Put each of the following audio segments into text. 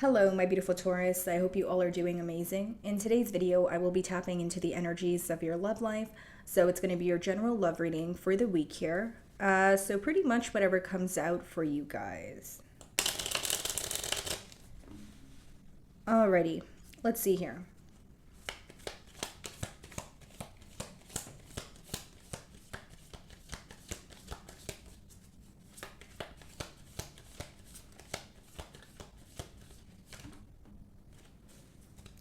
Hello, my beautiful Taurus. I hope you all are doing amazing. In today's video, I will be tapping into the energies of your love life. So it's going to be your general love reading for the week here. So pretty much whatever comes out for you guys. Alrighty, let's see here.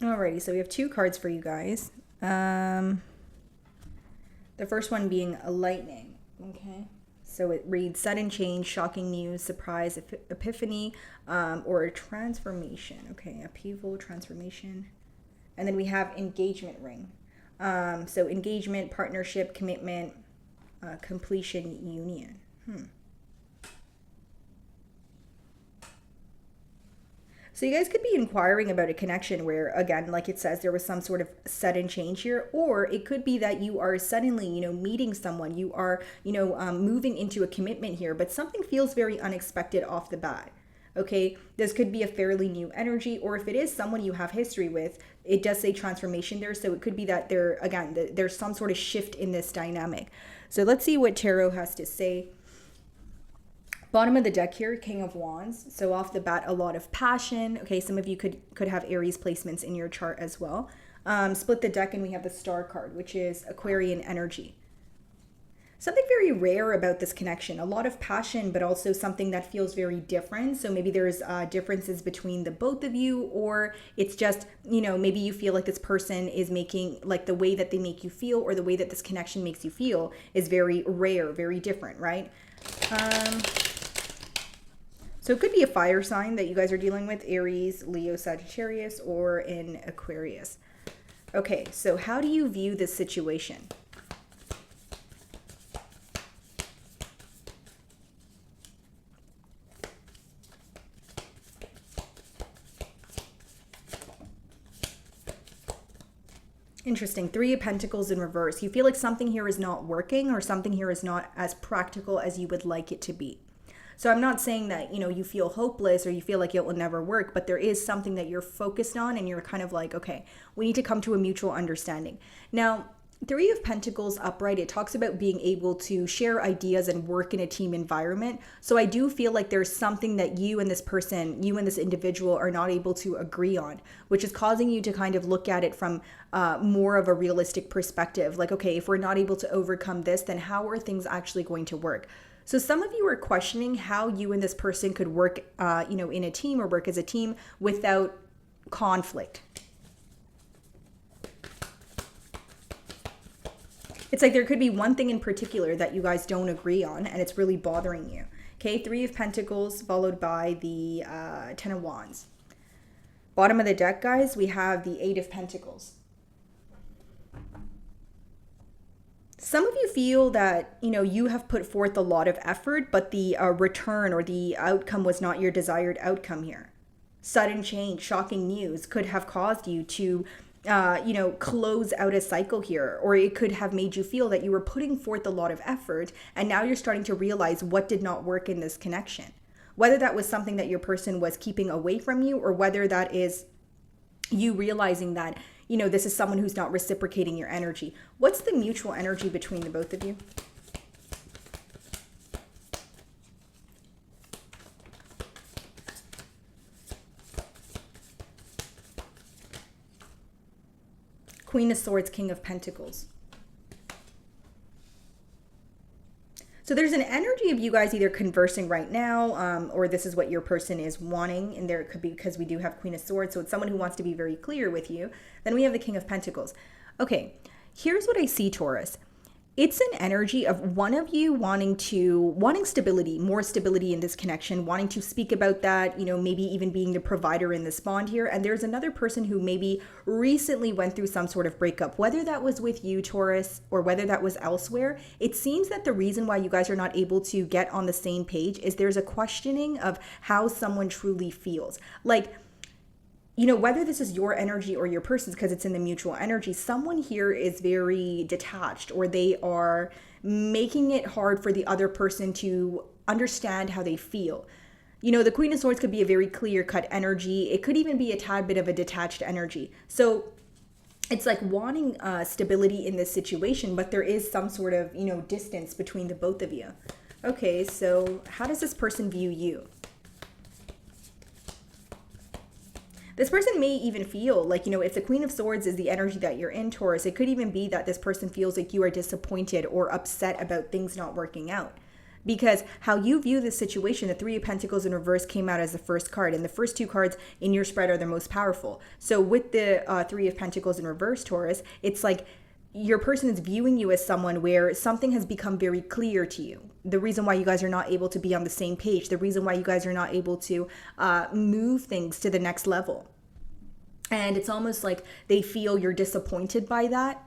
Alrighty, so we have two cards for you guys. The first one being a lightning, okay? So it reads sudden change, shocking news, surprise, epiphany, or transformation. Okay, upheaval, transformation. And then we have engagement ring. So engagement, partnership, commitment, completion, union. So you guys could be inquiring about a connection where, again, like it says, there was some sort of sudden change here, or it could be that you are suddenly, meeting someone, you are, moving into a commitment here, but something feels very unexpected off the bat. Okay, this could be a fairly new energy, or if it is someone you have history with, it does say transformation there, so it could be that there's some sort of shift in this dynamic. So let's see what Tarot has to say. Bottom of the deck here, King of Wands. So off the bat, a lot of passion. Okay, some of you could have Aries placements in your chart as well. Split the deck and we have the Star card, which is Aquarian energy. Something very rare about this connection. A lot of passion, but also something that feels very different. So maybe there's differences between the both of you, or it's just, maybe you feel like this person is making, like the way that they make you feel, or the way that this connection makes you feel is very rare, very different, right? So it could be a fire sign that you guys are dealing with, Aries, Leo, Sagittarius, or in Aquarius. Okay, so how do you view this situation? Interesting. Three of Pentacles in reverse. You feel like something here is not working, or something here is not as practical as you would like it to be. So I'm not saying that, you feel hopeless or you feel like it will never work, but there is something that you're focused on and you're kind of like, okay, we need to come to a mutual understanding. Now, Three of Pentacles upright, it talks about being able to share ideas and work in a team environment. So I do feel like there's something that you and this person, you and this individual are not able to agree on, which is causing you to kind of look at it from more of a realistic perspective. Like, okay, if we're not able to overcome this, then how are things actually going to work? So some of you are questioning how you and this person could work, in a team or work as a team without conflict. It's like there could be one thing in particular that you guys don't agree on and it's really bothering you. Okay, Three of Pentacles followed by the Ten of Wands. Bottom of the deck, guys, we have the Eight of Pentacles. Some of you feel that, you have put forth a lot of effort, but the return or the outcome was not your desired outcome here. Sudden change, shocking news could have caused you to, close out a cycle here, or it could have made you feel that you were putting forth a lot of effort and now you're starting to realize what did not work in this connection. Whether that was something that your person was keeping away from you, or whether that is you realizing that, this is someone who's not reciprocating your energy. What's the mutual energy between the both of you? Queen of Swords, King of Pentacles. So there's an energy of you guys either conversing right now, or this is what your person is wanting. And there it could be, because we do have Queen of Swords. So it's someone who wants to be very clear with you. Then we have the King of Pentacles. Okay, here's what I see, Taurus. It's an energy of one of you wanting stability, more stability in this connection, wanting to speak about that, maybe even being the provider in this bond here. And there's another person who maybe recently went through some sort of breakup, whether that was with you, Taurus, or whether that was elsewhere. It seems that the reason why you guys are not able to get on the same page is there's a questioning of how someone truly feels. Like, whether this is your energy or your person's, because it's in the mutual energy, someone here is very detached, or they are making it hard for the other person to understand how they feel. You know, the Queen of Swords could be a very clear-cut energy. It could even be a tad bit of a detached energy. So it's like wanting stability in this situation, but there is some sort of, you know, distance between the both of you. Okay, so how does this person view you? This person may even feel like, you know, if the Queen of Swords is the energy that you're in, Taurus, it could even be that this person feels like you are disappointed or upset about things not working out. Because how you view this situation, the Three of Pentacles in reverse came out as the first card, and the first two cards in your spread are the most powerful. So with the Three of Pentacles in reverse, Taurus, it's like your person is viewing you as someone where something has become very clear to you. The reason why you guys are not able to be on the same page, the reason why you guys are not able to move things to the next level. And it's almost like they feel you're disappointed by that.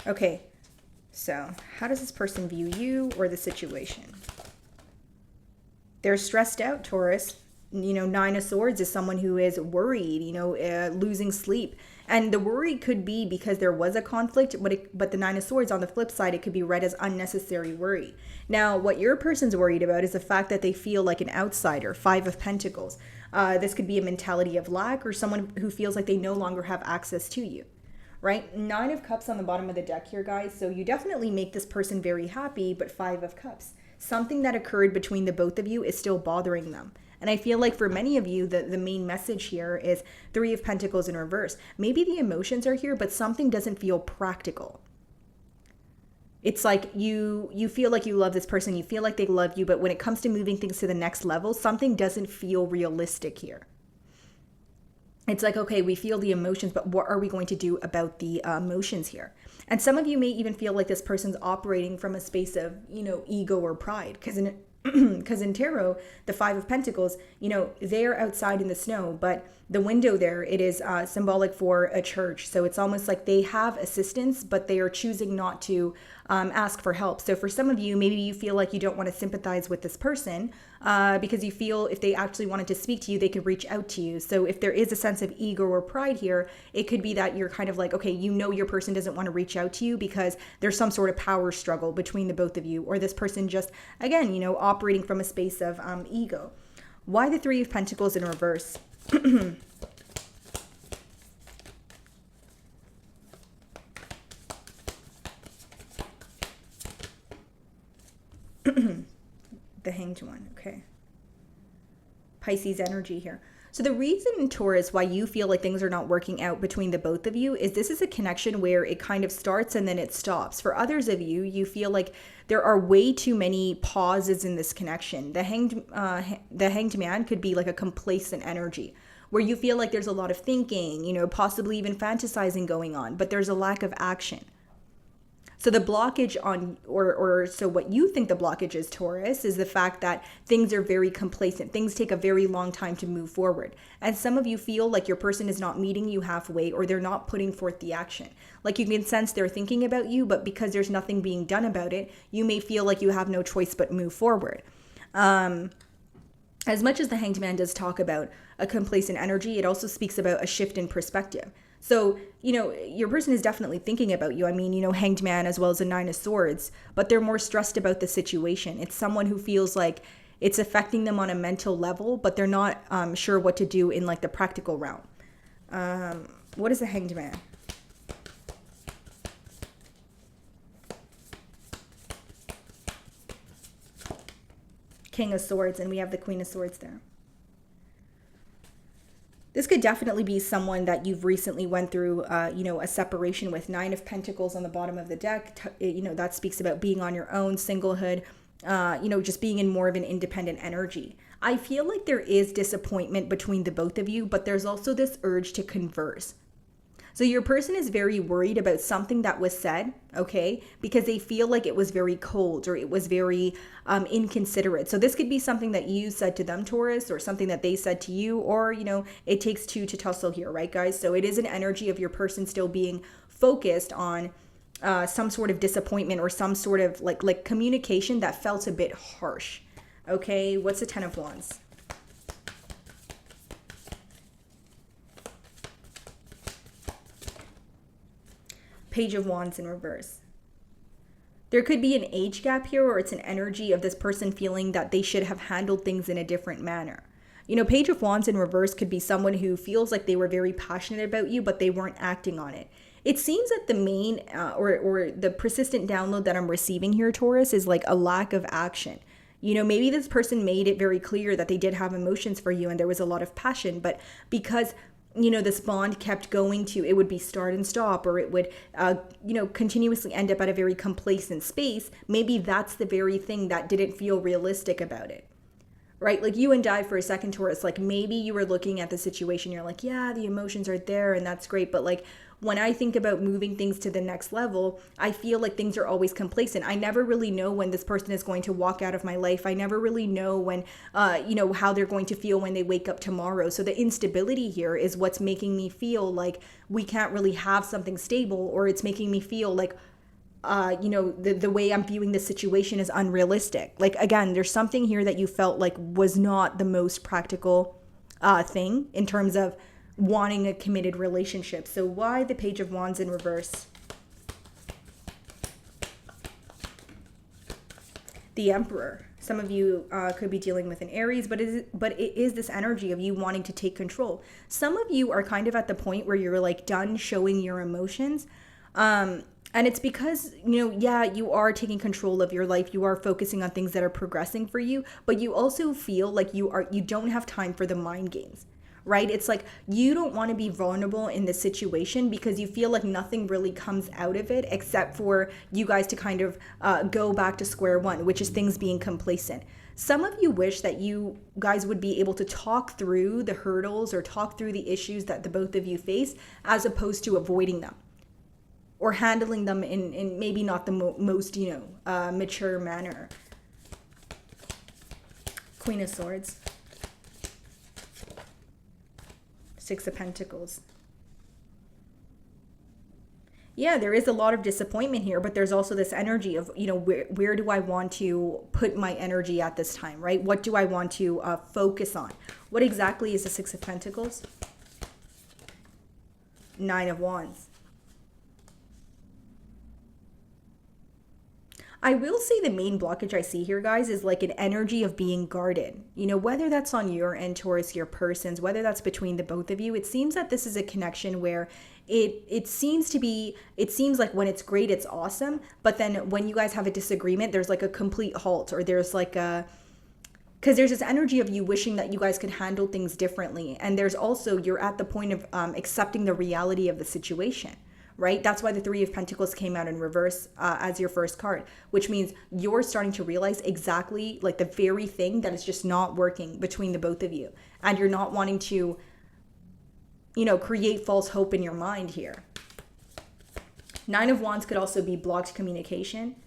Okay. So, how does this person view you or the situation? They're stressed out, Taurus. You know, Nine of Swords is someone who is worried, you know, losing sleep. And the worry could be because there was a conflict, but the Nine of Swords, on the flip side, it could be read as unnecessary worry. Now, what your person's worried about is the fact that they feel like an outsider, Five of Pentacles. This could be a mentality of lack or someone who feels like they no longer have access to you. Right? Nine of Cups on the bottom of the deck here, guys. So you definitely make this person very happy, but Five of Cups. Something that occurred between the both of you is still bothering them. And I feel like for many of you, the main message here is Three of Pentacles in reverse. Maybe the emotions are here, but something doesn't feel practical. It's like you feel like you love this person, you feel like they love you, but when it comes to moving things to the next level, something doesn't feel realistic here. It's like, okay, we feel the emotions, but what are we going to do about the emotions here? And some of you may even feel like this person's operating from a space of, you know, ego or pride. Because in tarot, the Five of Pentacles, you know, they're outside in the snow, but the window there, it is symbolic for a church. So it's almost like they have assistance, but they are choosing not to ask for help. So for some of you, maybe you feel like you don't want to sympathize with this person because you feel if they actually wanted to speak to you, they could reach out to you. So if there is a sense of ego or pride here, it could be that you're kind of like, okay, you know, your person doesn't want to reach out to you because there's some sort of power struggle between the both of you, or this person just, again, you know, operating from a space of ego. Why the Three of Pentacles in reverse? The Hanged One. Okay. Pisces energy here. So the reason, Taurus, why you feel like things are not working out between the both of you is this is a connection where it kind of starts and then it stops. For others of you, you feel like there are way too many pauses in this connection. The hanged man could be like a complacent energy where you feel like there's a lot of thinking, you know, possibly even fantasizing going on, but there's a lack of action. So the blockage on, or so what you think the blockage is, Taurus, is the fact that things are very complacent. Things take a very long time to move forward. And some of you feel like your person is not meeting you halfway, or they're not putting forth the action. Like you can sense they're thinking about you, but because there's nothing being done about it, you may feel like you have no choice but move forward. As much as the Hanged Man does talk about a complacent energy, it also speaks about a shift in perspective. So, you know, your person is definitely thinking about you. I mean, you know, Hanged Man as well as a Nine of Swords, but they're more stressed about the situation. It's someone who feels like it's affecting them on a mental level, but they're not sure what to do in like the practical realm. What is the Hanged Man? King of Swords, and we have the Queen of Swords there. This could definitely be someone that you've recently went through, you know, a separation with. Nine of Pentacles on the bottom of the deck. You know, that speaks about being on your own, singlehood, you know, just being in more of an independent energy. I feel like there is disappointment between the both of you, but there's also this urge to converse. So your person is very worried about something that was said, okay, because they feel like it was very cold or it was very inconsiderate. So this could be something that you said to them, Taurus, or something that they said to you, or, you know, it takes two to tussle here, right, guys? So it is an energy of your person still being focused on some sort of disappointment or some sort of like communication that felt a bit harsh, okay? What's the Ten of Wands? Page of Wands in reverse. There could be an age gap here, or it's an energy of this person feeling that they should have handled things in a different manner. Page of Wands in reverse could be someone who feels like they were very passionate about you, but they weren't acting on it. It seems that the main or the persistent download that I'm receiving here, Taurus, is like a lack of action. Maybe this person made it very clear that they did have emotions for you and there was a lot of passion, but because this bond kept going to, it would be start and stop, or it would, continuously end up at a very complacent space. Maybe that's the very thing that didn't feel realistic about it, right? Like you and I, for a second, Taurus, like maybe you were looking at the situation, you're like, yeah, the emotions are there and that's great. But like, when I think about moving things to the next level, I feel like things are always complacent. I never really know when this person is going to walk out of my life. I never really know when, how they're going to feel when they wake up tomorrow. So the instability here is what's making me feel like we can't really have something stable, or it's making me feel like, the way I'm viewing this situation is unrealistic. Like, again, there's something here that you felt like was not the most practical thing in terms of wanting a committed relationship. So why the Page of Wands in reverse? The Emperor. Some of you could be dealing with an Aries, but it is this energy of you wanting to take control. Some of you are kind of at the point where you're like done showing your emotions. And it's because, you are taking control of your life. You are focusing on things that are progressing for you, but you also feel like you don't have time for the mind games. Right? It's like you don't want to be vulnerable in this situation because you feel like nothing really comes out of it except for you guys to kind of go back to square one, which is things being complacent. Some of you wish that you guys would be able to talk through the hurdles or talk through the issues that the both of you face, as opposed to avoiding them or handling them in maybe not the most, mature manner. Queen of Swords. Six of Pentacles. Yeah, there is a lot of disappointment here, but there's also this energy of, where do I want to put my energy at this time, right? What do I want to focus on? What exactly is the Six of Pentacles? Nine of Wands. I will say the main blockage I see here, guys, is like an energy of being guarded. Whether that's on your end, Taurus, your person's, whether that's between the both of you, it seems that this is a connection where it seems like when it's great, it's awesome. But then when you guys have a disagreement, there's like a complete halt, or there's like because there's this energy of you wishing that you guys could handle things differently. And there's also, you're at the point of accepting the reality of the situation. Right? That's why the Three of Pentacles came out in reverse as your first card, which means you're starting to realize exactly like the very thing that is just not working between the both of you. And you're not wanting to, create false hope in your mind here. Nine of Wands could also be blocked communication.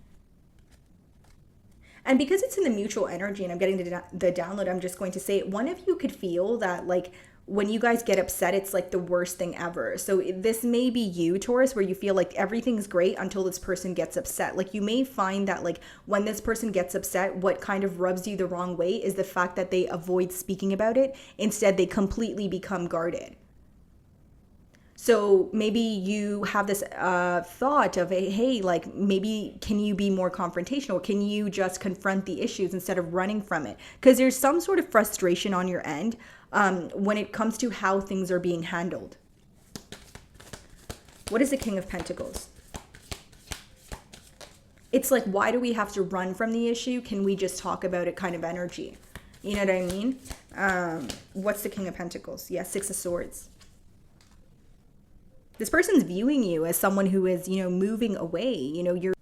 And because it's in the mutual energy and I'm getting the download, I'm just going to say one of you could feel that like, when you guys get upset, it's like the worst thing ever. So this may be you, Taurus, where you feel like everything's great until this person gets upset. Like you may find that like when this person gets upset, what kind of rubs you the wrong way is the fact that they avoid speaking about it. Instead, they completely become guarded. So maybe you have this thought of, hey, like maybe can you be more confrontational? Can you just confront the issues instead of running from it? Because there's some sort of frustration on your end when it comes to how things are being handled. What is the King of Pentacles? It's like, why do we have to run from the issue? Can we just talk about it kind of energy? You know what I mean? What's the King of Pentacles? Yeah, Six of Swords. This person's viewing you as someone who is, moving away. You're...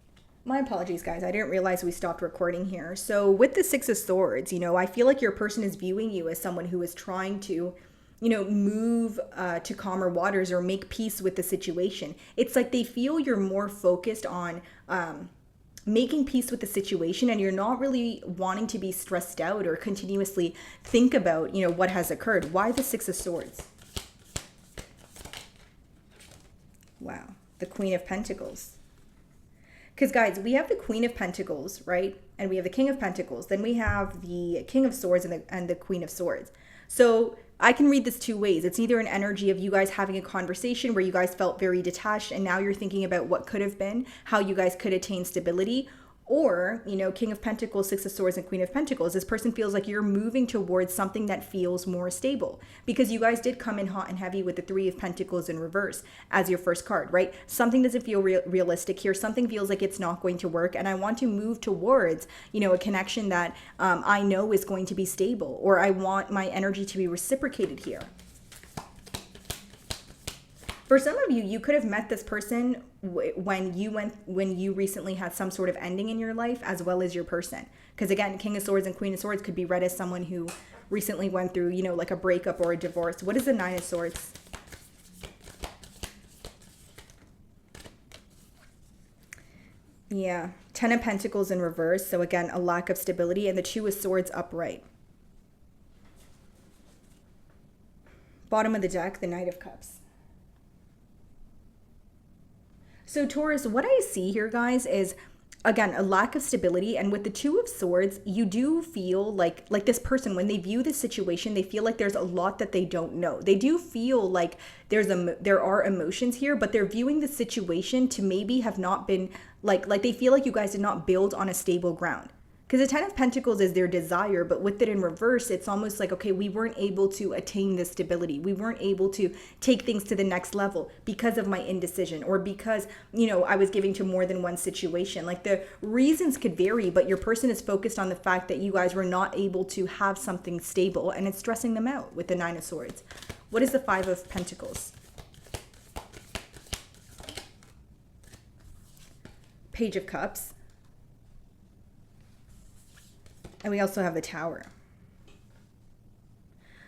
My apologies, guys. I didn't realize we stopped recording here. So with the Six of Swords, I feel like your person is viewing you as someone who is trying to, move to calmer waters or make peace with the situation. It's like they feel you're more focused on making peace with the situation, and you're not really wanting to be stressed out or continuously think about, what has occurred. Why the Six of Swords? Wow, the Queen of Pentacles. Because guys, we have the Queen of Pentacles, right? And we have the King of Pentacles. Then we have the King of Swords and the Queen of Swords. So I can read this two ways. It's either an energy of you guys having a conversation where you guys felt very detached and now you're thinking about what could have been, how you guys could attain stability. Or, King of Pentacles, Six of Swords, and Queen of Pentacles. This person feels like you're moving towards something that feels more stable because you guys did come in hot and heavy with the Three of Pentacles in reverse as your first card, right? Something doesn't feel realistic here. Something feels like it's not going to work. And I want to move towards, a connection that I know is going to be stable, or I want my energy to be reciprocated here. For some of you, you could have met this person when you recently had some sort of ending in your life, as well as your person. Because again, King of Swords and Queen of Swords could be read as someone who recently went through, like a breakup or a divorce. What is the Nine of Swords? Yeah, Ten of Pentacles in reverse. So again, a lack of stability, and the Two of Swords upright. Bottom of the deck, the Knight of Cups. So Taurus, what I see here, guys, is, again, a lack of stability. And with the Two of Swords, you do feel like this person, when they view the situation, they feel like there's a lot that they don't know. They do feel like there are emotions here, but they're viewing the situation to maybe have not been, like they feel like you guys did not build on a stable ground. Because the Ten of Pentacles is their desire, but with it in reverse, it's almost like, okay, we weren't able to attain this stability. We weren't able to take things to the next level because of my indecision, or because, I was giving to more than one situation. Like, the reasons could vary, but your person is focused on the fact that you guys were not able to have something stable, and it's stressing them out with the Nine of Swords. What is the Five of Pentacles? Page of Cups. And we also have the Tower.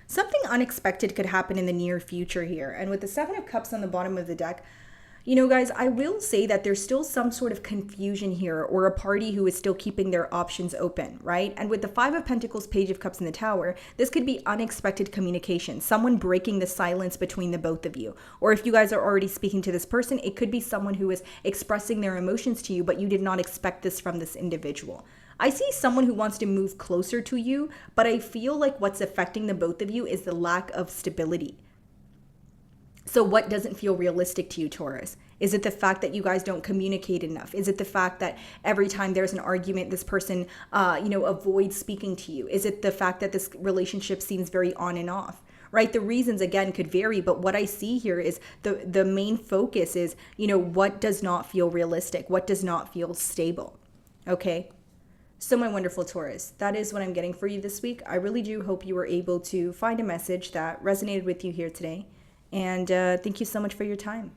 Something unexpected could happen in the near future here. And with the Seven of Cups on the bottom of the deck, guys, I will say that there's still some sort of confusion here, or a party who is still keeping their options open, right? And with the Five of Pentacles, Page of Cups, and the Tower, this could be unexpected communication, someone breaking the silence between the both of you. Or if you guys are already speaking to this person, it could be someone who is expressing their emotions to you, but you did not expect this from this individual. I see someone who wants to move closer to you, but I feel like what's affecting the both of you is the lack of stability. So what doesn't feel realistic to you, Taurus? Is it the fact that you guys don't communicate enough? Is it the fact that every time there's an argument, this person, avoids speaking to you? Is it the fact that this relationship seems very on and off? Right? The reasons, again, could vary, but what I see here is the main focus is, what does not feel realistic? What does not feel stable? Okay? So my wonderful Taurus, that is what I'm getting for you this week. I really do hope you were able to find a message that resonated with you here today. And thank you so much for your time.